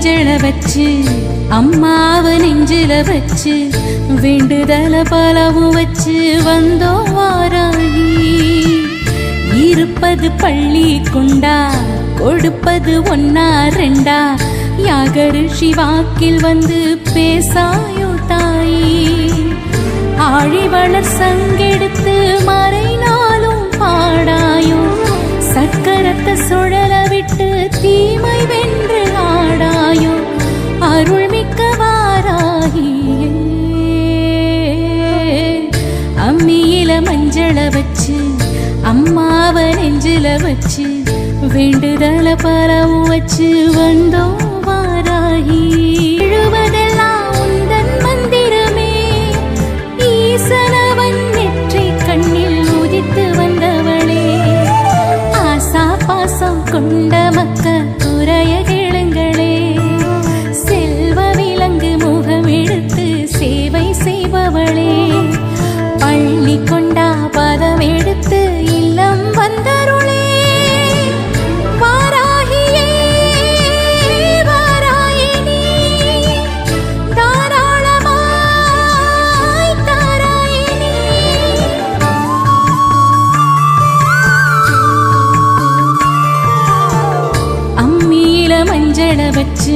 மஞ்சள வச்சு அம்மாவ நெஞ்சில வச்சு வேண்டுதல பலவும் வச்சு வந்தோம் வாராகி. இருப்பது பள்ளி கொண்டா கொடுப்பது ஒன்னா ரெண்டா யாகரு சிவாக்கில் வந்து பேசாயோ தாயி. ஆழிவளர் சங்கெடுத்து மறைனாலும் பாடாயோ சக்கரத்தை சுழல விட்டு தீமை வென்று ஆடாயோ அருள்மிக்க வாராகியே. அம்மியில மஞ்சள வச்சு அம்மாவ நெஞ்சில வச்சு வேண்டுதல பலவும் வச்சு வந்தோம் வாராகி. எழுவதெல்லாம் உந்தன் மந்திரமே ஈசனவன் நெற்றி கண்ணில் உதித்து வந்தவளே. ஆசா பாசம் கொண்ட மக்க குறைய கேளுங்களே. செல்வ விலங்கு முகம் எடுத்து சேவை செய்பவளே. பள்ளி கொண்டா பதம் எடுத்து இல்லம் வந்தருளே. மஞ்சள வச்சு